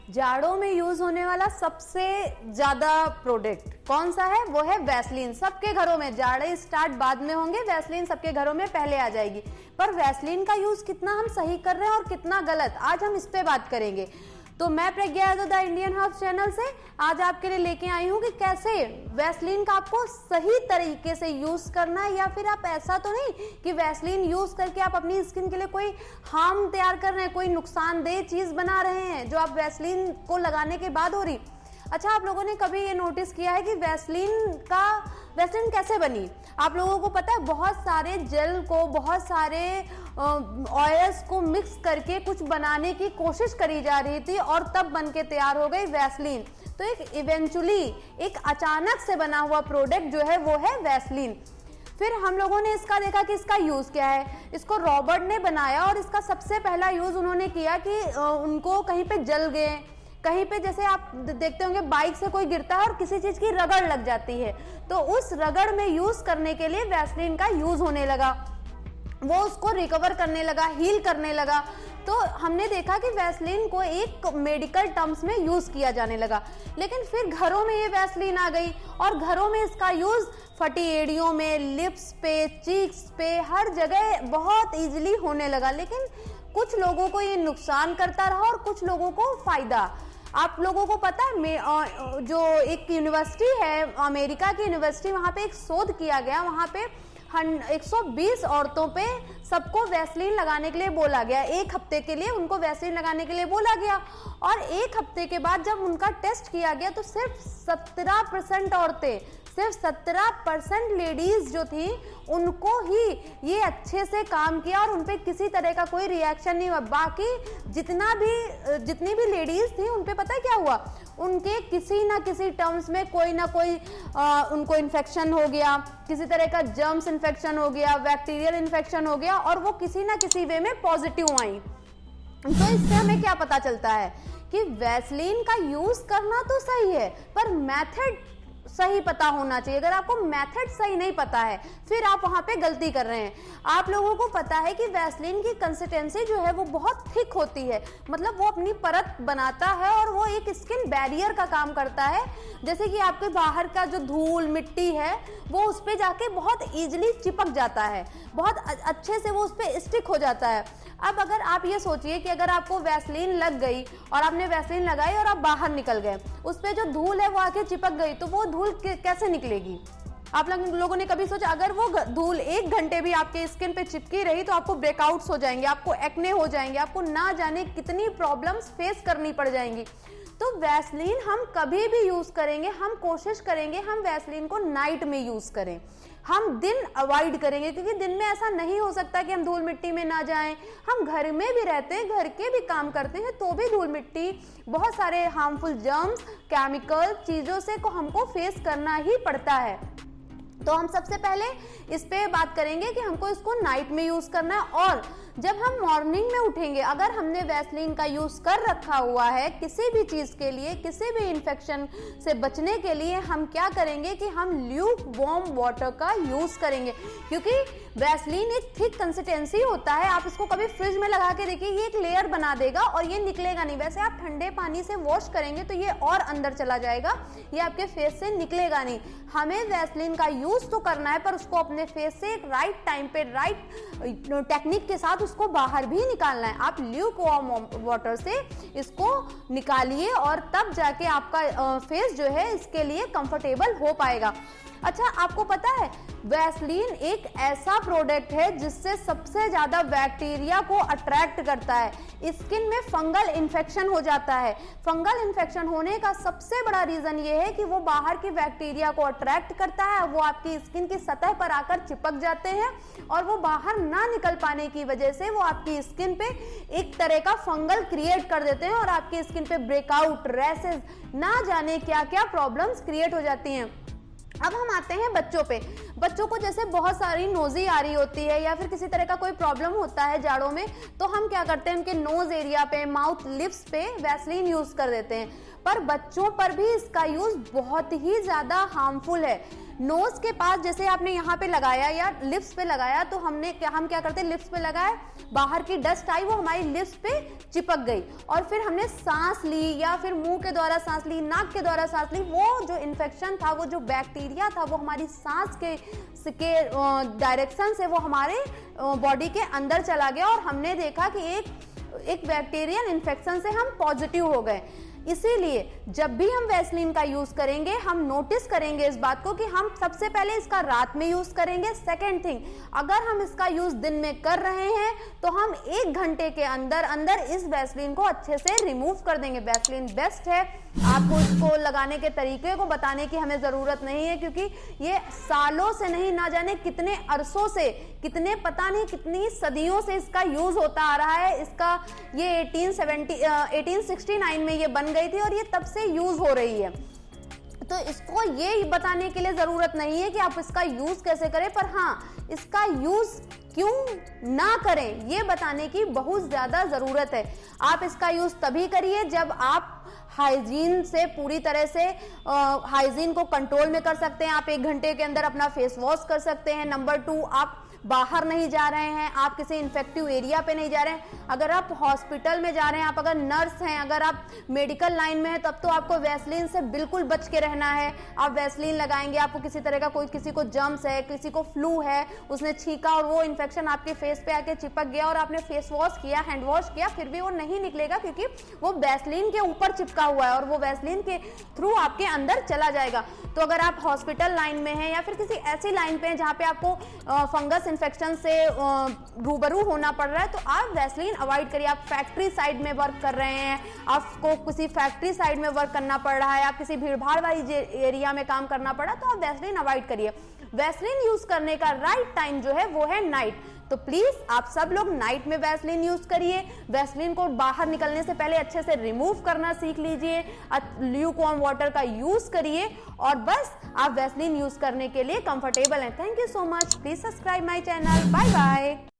जाड़ों में यूज होने वाला सबसे ज्यादा प्रोडक्ट कौन सा है? वो है वैसलीन। सबके घरों में, जाड़े स्टार्ट बाद में होंगे, वैसलीन सबके घरों में पहले आ जाएगी। पर वैसलीन का यूज कितना हम सही कर रहे हैं और कितना गलत, आज हम इस पे बात करेंगे। तो मैं Pragya Yadav the Indian herbs channel से आज आपके लिए लेके आई हूँ कि कैसे वैसलीन का आपको सही तरीके से यूज करना है, या फिर आप ऐसा तो नहीं कि वैसलीन यूज करके आप अपनी स्किन के लिए कोई हार्म तैयार कर रहे हैं, कोई नुकसानदेह चीज बना रहे हैं जो आप वैसलीन को लगाने के बाद हो रही। अच्छा, आप लोगों ने कभी ये नोटिस किया है कि वैसलीन कैसे बनी? आप लोगों को पता है, बहुत सारे जेल को, बहुत सारे ऑयल्स को मिक्स करके कुछ बनाने की कोशिश करी जा रही थी और तब बन के तैयार हो गई वैसलीन। तो एक इवेंचुअली एक अचानक से बना हुआ प्रोडक्ट जो है वो है वैसलीन। फिर हम लोगों ने इसका देखा कि इसका यूज क्या है। इसको रॉबर्ट ने बनाया और इसका सबसे पहला यूज उन्होंने किया कि उनको कहीं पे जल गए, कहीं पे जैसे आप देखते होंगे बाइक से कोई गिरता है और किसी चीज की रगड़ लग जाती है, तो उस रगड़ में यूज करने के लिए वैसलीन का यूज होने लगा। वो उसको रिकवर करने लगा, हील करने लगा। तो हमने देखा कि वैसलीन को एक मेडिकल टर्म्स में यूज किया जाने लगा। लेकिन फिर घरों में ये वैसलीन आ गई और घरों में इसका यूज फटी एड़ियों में, लिप्स पे, चीक्स पे, हर जगह बहुत इजीली होने लगा। लेकिन कुछ लोगों को ये नुकसान करता रहा और कुछ लोगों को फायदा। आप लोगों को पता है, जो एक यूनिवर्सिटी है, अमेरिका की यूनिवर्सिटी, वहां पे एक शोध किया गया। वहां पे 120 औरतों पे सबको वैसलीन लगाने के लिए बोला गया। एक हफ्ते के लिए उनको वैसलीन लगाने के लिए बोला गया और एक हफ्ते के बाद जब उनका टेस्ट किया गया तो सिर्फ 17% औरतें, सिर्फ 17% लेडीज जो थी उनको ही ये अच्छे से काम किया और उनपे किसी तरह का कोई रिएक्शन नहीं हुआ। बाकी जितनी भी लेडीज थी उनपे पता है क्या हुआ? उनके किसी ना किसी टर्म्स में कोई ना कोई उनको इन्फेक्शन हो गया, किसी तरह का जर्म्स इन्फेक्शन हो गया, बैक्टीरियल इन्फेक्शन हो गया और वो किसी ना किसी वे में पॉजिटिव आई। तो इससे हमें क्या पता चलता है कि वैसलीन का यूज करना तो सही है, पर मेथड सही पता होना चाहिए। अगर आपको मेथड सही नहीं पता है फिर आप वहां पे गलती कर रहे हैं। आप लोगों को पता है कि वैसलीन की कंसिस्टेंसी जो है वो बहुत थिक होती है, मतलब वो अपनी परत बनाता है और वो एक स्किन बैरियर का काम करता है। जैसे कि आपके बाहर का जो धूल मिट्टी है वो उस पे जाके बहुत इजीली चिपक जाता है, बहुत अच्छे से वो उस पे स्टिक हो जाता है। अब अगर आप ये सोचिए कि अगर आपको वैसलीन लग गई और आपने वैसलीन लगाई और आप बाहर निकल गए, उस पे जो धूल है वो आके चिपक गई, तो वो धूल कैसे निकलेगी? आप लोगों ने कभी सोचा अगर वो धूल 1 घंटे भी आपके स्किन पे चिपकी रही तो आपको ब्रेकआउट्स हो जाएंगे, आपको एक्ने हो जाएंगे, आपको ना जाने कितनी प्रॉब्लम्स फेस करनी पड़ जाएंगी। तो वैसलीन हम कभी भी यूज करेंगे, हम कोशिश करेंगे हम वैसलीन को नाइट में यूज करें, हम दिन अवॉइड करेंगे, क्योंकि दिन में ऐसा नहीं हो सकता कि हम धूल मिट्टी में ना जाएं। हम घर में भी रहते हैं, घर के भी काम करते हैं, तो भी धूल मिट्टी, बहुत सारे हार्मफुल जर्म्स, केमिकल चीजों से को हमको फेस करना ही पड़ता है। तो हम सबसे पहले इस पे बात करेंगे कि हमको इसको नाइट में यूज करना है। और जब हम मॉर्निंग में उठेंगे, अगर हमने वैसलीन का यूज कर रखा हुआ है किसी भी चीज के लिए, किसी भी इन्फेक्शन से बचने के लिए, हम क्या करेंगे कि हम ल्यूक वार्म वाटर का यूज करेंगे। क्योंकि वैसलीन एक थिक कंसिस्टेंसी होता है, आप इसको कभी फ्रिज में लगा के देखिए, ये एक लेयर बना देगा और ये निकलेगा नहीं। वैसे आप ठंडे पानी से वॉश करेंगे तो ये और अंदर चला जाएगा, ये आपके फेस से निकलेगा नहीं। हमें वैसलीन का यूज तो करना है, पर उसको अपने फेस से एक राइट टाइम पे, राइट टेक्निक के साथ उसको बाहर भी निकालना है। आप ल्यूक वार्म वाटर से इसको निकालिए और तब जाके आपका फेस जो है इसके लिए कंफर्टेबल हो पाएगा। अच्छा, आपको पता है वैसलीन एक ऐसा प्रोडक्ट है जिससे सबसे ज्यादा बैक्टीरिया को अट्रैक्ट करता है। स्किन में फंगल इन्फेक्शन हो जाता है। फंगल इन्फेक्शन होने का सबसे बड़ा रीजन ये है कि वो बाहर की बैक्टीरिया को अट्रैक्ट करता है, वो आपकी स्किन की सतह पर आकर चिपक जाते हैं और वो बाहर ना निकल पाने की वजह से वो आपकी स्किन पे एक तरह का फंगल क्रिएट कर देते हैं और आपकी स्किन पे ब्रेकआउट, रैसेस, ना जाने क्या क्या प्रॉब्लम्स क्रिएट हो जाती हैं। अब हम आते हैं बच्चों पे। बच्चों को जैसे बहुत सारी नोजी आ रही होती है या फिर किसी तरह का कोई प्रॉब्लम होता है जाड़ों में, तो हम क्या करते हैं उनके नोज एरिया पे, माउथ, लिप्स पे वैसलीन यूज कर देते हैं। पर बच्चों पर भी इसका यूज बहुत ही ज्यादा हार्मफुल है। नोज के पास जैसे आपने यहाँ पे लगाया या लिप्स पे लगाया, तो हम क्या करते हैं, लिप्स पे लगाए, बाहर की डस्ट आई, वो हमारी लिप्स पे चिपक गई, और फिर हमने सांस ली या फिर मुंह के द्वारा सांस ली, नाक के द्वारा सांस ली, वो जो इन्फेक्शन था, वो जो बैक्टीरिया था, वो हमारी सांस के डायरेक्शन से वो हमारे बॉडी के अंदर चला गया, और हमने देखा कि एक बैक्टीरियल इन्फेक्शन से हम पॉजिटिव हो गए। इसीलिए जब भी हम वैसलीन का यूज करेंगे, हम नोटिस करेंगे इस बात को कि हम सबसे पहले इसका रात में यूज करेंगे। सेकेंड थिंग, अगर हम इसका यूज दिन में कर रहे हैं तो हम 1 घंटे के अंदर अंदर इस वैसलीन को अच्छे से रिमूव कर देंगे। वैसलीन बेस्ट है, आपको इसको लगाने के तरीके को बताने की हमें जरूरत नहीं है, क्योंकि ये सालों से नहीं, ना जाने कितने अरसों से, पता नहीं कितनी सदियों से इसका यूज होता आ रहा है। इसका ये 1869 में ये बन गई थी और ये तब से यूज हो रही है। तो इसको ये बताने के लिए जरूरत नहीं है कि आप इसका यूज कैसे करें, पर हाँ, इसका यूज क्यों ना करें ये बताने की बहुत ज्यादा जरूरत है। आप इसका यूज तभी करिए जब आप हाइजीन से पूरी तरह से हाइजीन को कंट्रोल में कर सकते हैं। आप 1 घंटे के अंदर अपना फेस वॉश कर सकते हैं। नंबर 2, आप बाहर नहीं जा रहे हैं, आप किसी इन्फेक्टिव एरिया पे नहीं जा रहे हैं। अगर आप हॉस्पिटल में जा रहे हैं, आप अगर नर्स हैं, अगर आप मेडिकल लाइन में हैं, तब तो आपको वैसलीन से बिल्कुल बच के रहना है। आप वैसलीन लगाएंगे, आपको किसी तरह का किसी को जम्स है, किसी को फ्लू है, उसने छींका और वो इन्फेक्शन आपके फेस पे आके चिपक गया और आपने फेस वॉश किया, हैंड वॉश किया, फिर भी वो नहीं निकलेगा, क्योंकि वो वैसलीन के ऊपर चिपका हुआ है और वो वैसलीन के थ्रू आपके अंदर चला जाएगा। तो अगर आप हॉस्पिटल लाइन में हैं या फिर किसी ऐसी लाइन पे हैं जहाँ पे आपको फंगस इन्फेक्शन से रूबरू होना पड़ रहा है, तो आप वैसलीन अवॉइड करिए। आप फैक्ट्री साइड में वर्क कर रहे हैं, आपको किसी फैक्ट्री साइड में वर्क करना पड़ रहा है, आप किसी भीड़ भाड़ वाली एरिया में काम करना पड़ा, तो आप वैसलीन अवॉइड करिए। वैसलीन यूज करने का राइट टाइम जो है वो है नाइट। तो प्लीज आप सब लोग नाइट में वैसलीन यूज करिए। वैसलीन को बाहर निकलने से पहले अच्छे से रिमूव करना सीख लीजिए, ल्यूकवार्म वाटर का यूज करिए, और बस आप वैसलीन यूज करने के लिए कंफर्टेबल हैं। Thank you so much. Please subscribe my channel. Bye bye.